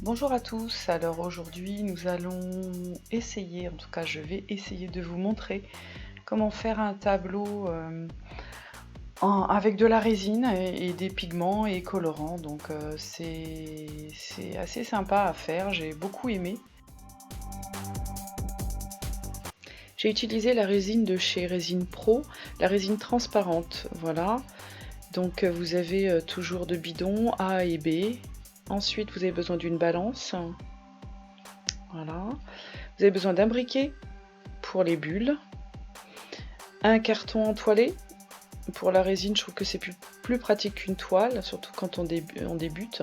Bonjour à tous, alors aujourd'hui nous allons essayer, en tout cas je vais essayer de vous montrer comment faire un tableau avec de la résine et des pigments et colorants. Donc c'est assez sympa à faire, j'ai beaucoup aimé. J'ai utilisé la résine de chez Résine Pro, la résine transparente, voilà. Donc vous avez toujours deux bidons A et B. Ensuite vous avez besoin d'une balance. Voilà. Vous avez besoin d'un briquet pour les bulles, un carton entoilé. Pour la résine, je trouve que c'est plus pratique qu'une toile, surtout quand on débute.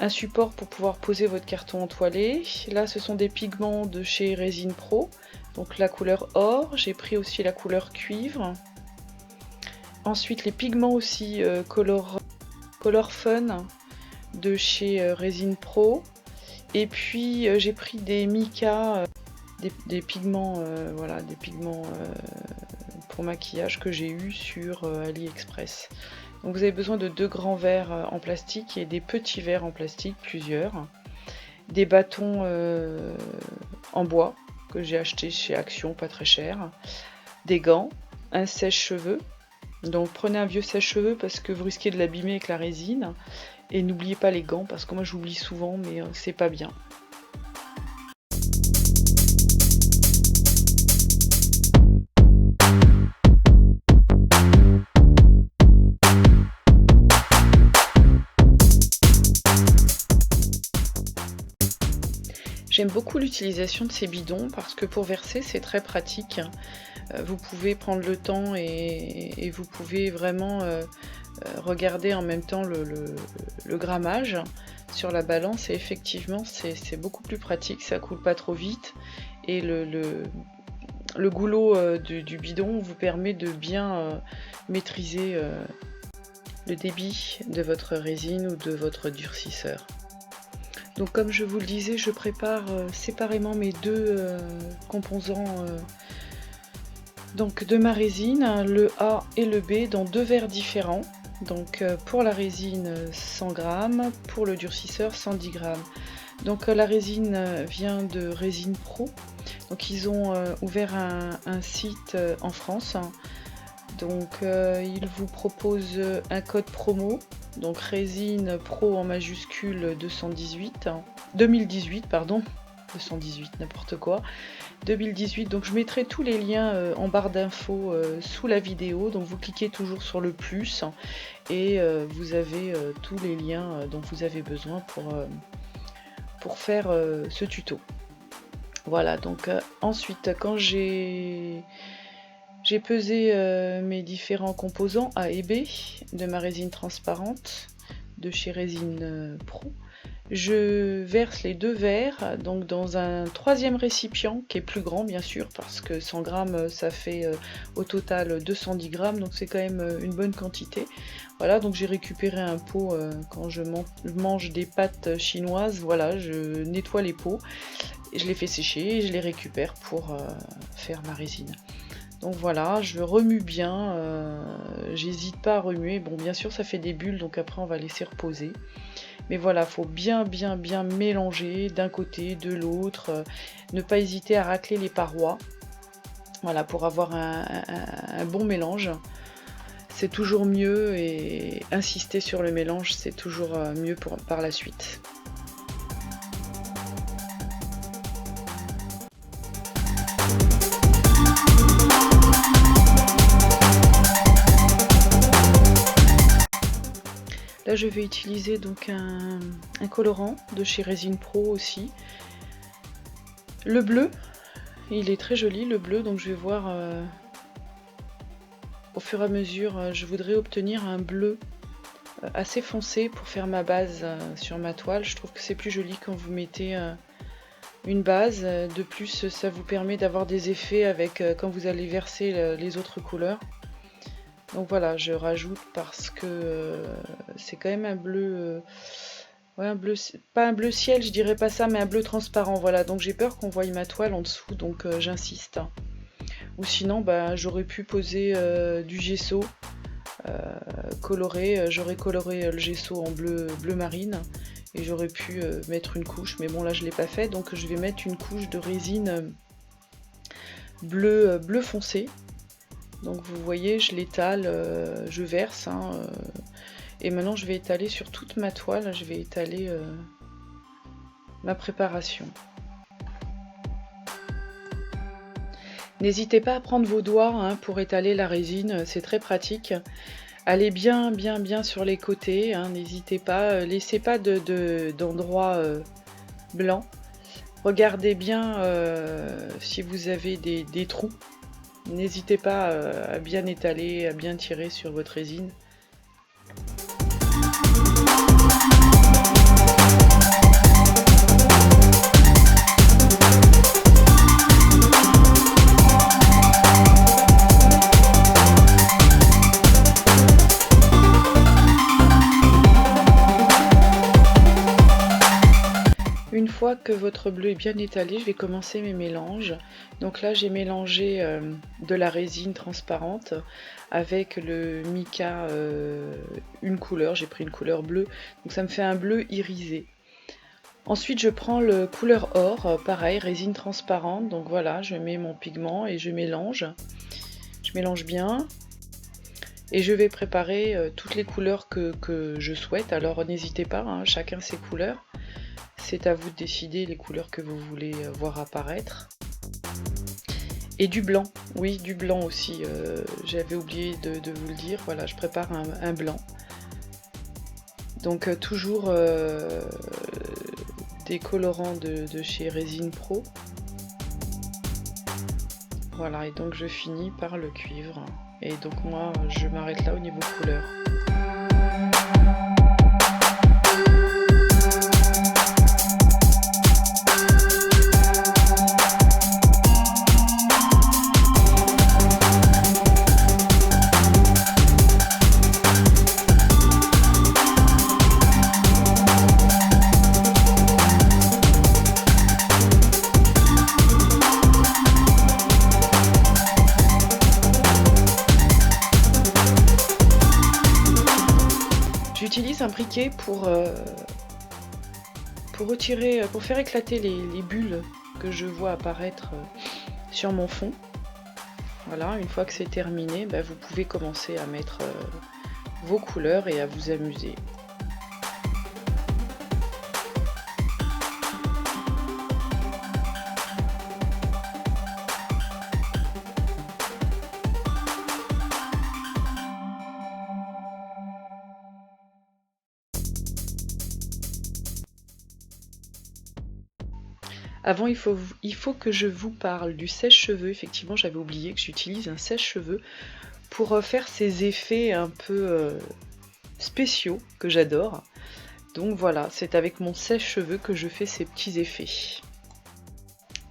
Un support pour pouvoir poser votre carton entoilé. Là, ce sont des pigments de chez Résine Pro. Donc la couleur or. J'ai pris aussi la couleur cuivre. Ensuite, les pigments aussi color Fun de chez Résine Pro. Et puis, j'ai pris des mica, des pigments, voilà, des pigments pour maquillage que j'ai eu sur AliExpress. Donc vous avez besoin de deux grands verres en plastique et des petits verres en plastique, plusieurs. Des bâtons en bois que j'ai acheté chez Action, pas très cher. Des gants, un sèche-cheveux. Donc prenez un vieux sèche-cheveux parce que vous risquez de l'abîmer avec la résine. Et n'oubliez pas les gants parce que moi j'oublie souvent mais c'est pas bien. J'aime beaucoup l'utilisation de ces bidons parce que pour verser c'est très pratique. Vous pouvez prendre le temps et vous pouvez vraiment regarder en même temps le grammage sur la balance et effectivement c'est beaucoup plus pratique, ça coule pas trop vite et le goulot du bidon vous permet de bien maîtriser le débit de votre résine ou de votre durcisseur. Donc comme je vous le disais, je prépare séparément mes deux composants donc de ma résine, le A et le B, dans deux verres différents. Donc pour la résine 100 g, pour le durcisseur 110 g. Donc la résine vient de Résine Pro. Donc ils ont ouvert un site en France. Donc ils vous proposent un code promo. Donc Résine Pro en majuscule 2018 pardon, 218 n'importe quoi, 2018. Donc je mettrai tous les liens en barre d'infos sous la vidéo. Donc vous cliquez toujours sur le plus et vous avez tous les liens dont vous avez besoin pour faire ce tuto. Voilà, donc ensuite quand j'ai pesé mes différents composants A et B de ma résine transparente de chez Résine Pro. Je verse les deux verres donc dans un troisième récipient qui est plus grand bien sûr parce que 100 g ça fait au total 210 g, donc c'est quand même une bonne quantité. Voilà, donc j'ai récupéré un pot quand je mange des pâtes chinoises, voilà, je nettoie les pots, et je les fais sécher et je les récupère pour faire ma résine. Donc voilà, je remue bien, j'hésite pas à remuer. Bon, bien sûr, ça fait des bulles, donc après on va laisser reposer. Mais voilà, faut bien mélanger d'un côté, de l'autre. Ne pas hésiter à racler les parois. Voilà, pour avoir un bon mélange. C'est toujours mieux et insister sur le mélange, c'est toujours mieux par la suite. Là je vais utiliser donc un colorant de chez Résine Pro aussi. Le bleu, il est très joli le bleu, donc je vais voir au fur et à mesure, je voudrais obtenir un bleu assez foncé pour faire ma base sur ma toile. Je trouve que c'est plus joli quand vous mettez une base. De plus ça vous permet d'avoir des effets avec quand vous allez verser les autres couleurs. Donc voilà, je rajoute parce que c'est quand même un bleu, ouais, un bleu, pas un bleu ciel, je dirais pas ça, mais un bleu transparent. Voilà, donc j'ai peur qu'on voie ma toile en dessous, donc j'insiste. Ou sinon, bah, j'aurais pu poser du gesso coloré. J'aurais coloré le gesso en bleu marine Et j'aurais pu mettre une couche, mais bon là je l'ai pas fait, donc je vais mettre une couche de résine bleu foncé. Donc vous voyez, je l'étale, je verse, hein, et maintenant je vais étaler sur toute ma toile, je vais étaler ma préparation. N'hésitez pas à prendre vos doigts hein, pour étaler la résine, c'est très pratique. Allez bien sur les côtés, hein, n'hésitez pas, laissez pas d'endroits blancs. Regardez bien si vous avez des trous. N'hésitez pas à bien étaler, à bien tirer sur votre résine. Une fois que votre bleu est bien étalé, je vais commencer mes mélanges. Donc là, j'ai mélangé de la résine transparente avec le mica, une couleur. J'ai pris une couleur bleue, donc ça me fait un bleu irisé. Ensuite, je prends le couleur or, pareil, résine transparente. Donc voilà, je mets mon pigment et je mélange. Je mélange bien. Et je vais préparer toutes les couleurs que je souhaite. Alors n'hésitez pas, hein, chacun ses couleurs. C'est à vous de décider les couleurs que vous voulez voir apparaître. Et du blanc, oui, du blanc aussi, j'avais oublié de vous le dire, voilà, je prépare un blanc. Donc toujours des colorants de chez Résine Pro. Voilà, et donc je finis par le cuivre. Et donc moi, je m'arrête là au niveau couleur. J'utilise un briquet pour retirer, pour faire éclater les bulles que je vois apparaître sur mon fond. Voilà, une fois que c'est terminé, bah, vous pouvez commencer à mettre vos couleurs et à vous amuser. Avant, il faut que je vous parle du sèche-cheveux. Effectivement, j'avais oublié que j'utilise un sèche-cheveux pour faire ces effets un peu spéciaux que j'adore. Donc voilà, c'est avec mon sèche-cheveux que je fais ces petits effets.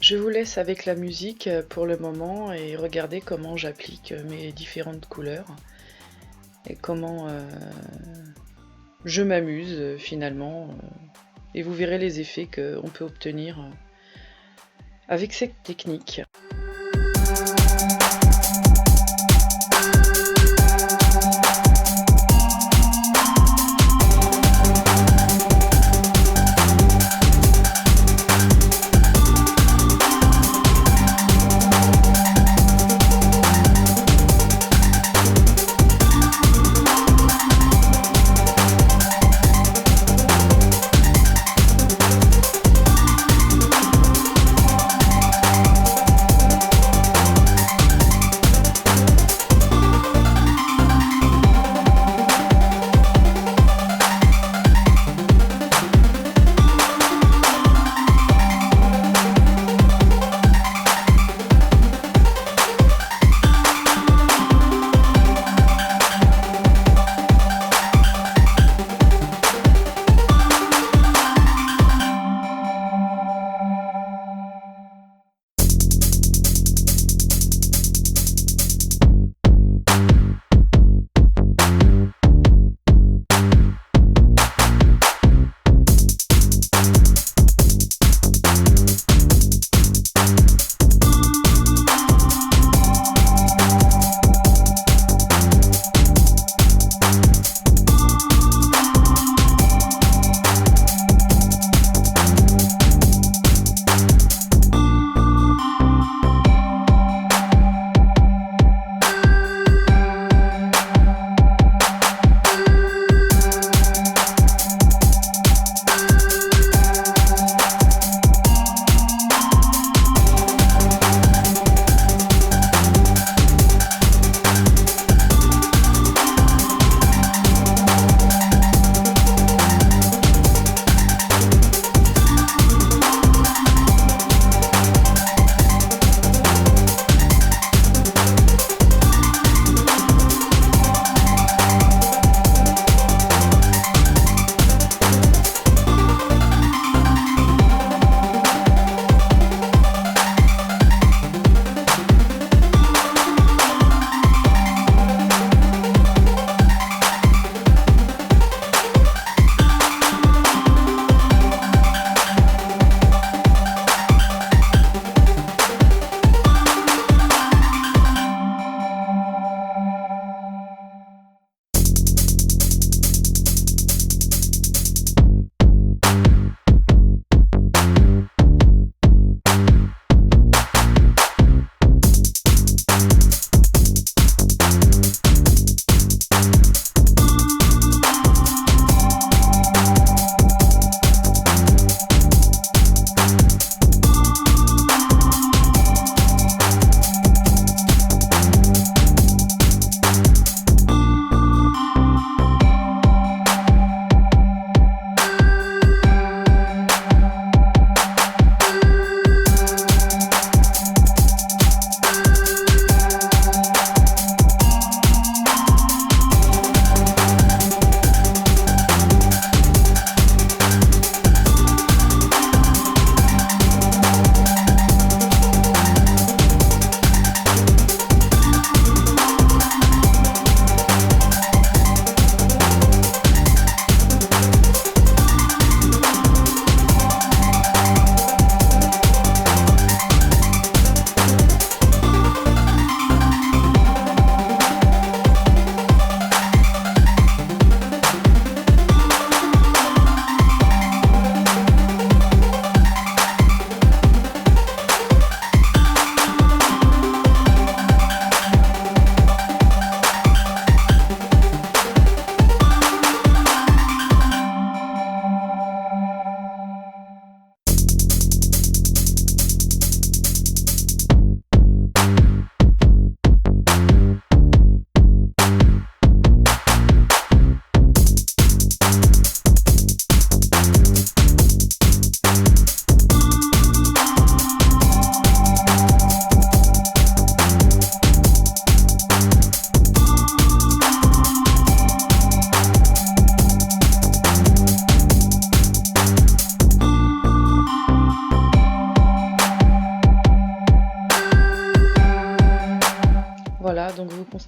Je vous laisse avec la musique pour le moment et regardez comment j'applique mes différentes couleurs et comment je m'amuse finalement. Et vous verrez les effets qu'on peut obtenir avec cette technique.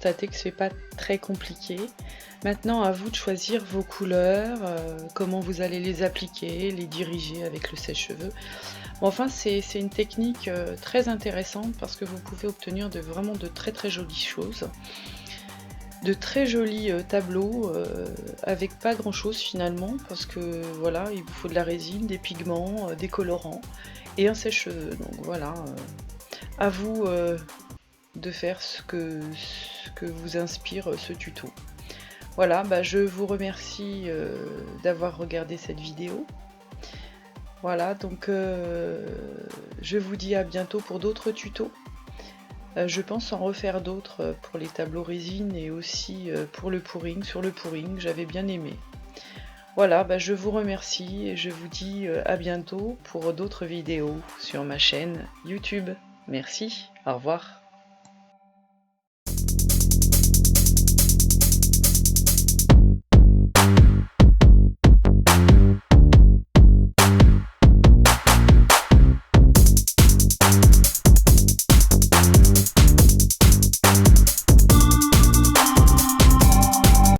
constater que c'est pas très compliqué. Maintenant, à vous de choisir vos couleurs, comment vous allez les appliquer, les diriger avec le sèche-cheveux. Bon, enfin, c'est une technique très intéressante parce que vous pouvez obtenir vraiment de très très jolies choses. De très jolis tableaux avec pas grand chose finalement, parce que voilà, il vous faut de la résine, des pigments, des colorants et un sèche-cheveux. Donc voilà, à vous de faire ce que vous inspire ce tuto. Voilà, bah, je vous remercie d'avoir regardé cette vidéo. Voilà, donc je vous dis à bientôt pour d'autres tutos. Je pense en refaire d'autres pour les tableaux résine et aussi pour le pouring, sur le pouring, j'avais bien aimé. Voilà, bah, je vous remercie et je vous dis à bientôt pour d'autres vidéos sur ma chaîne YouTube. Merci, au revoir.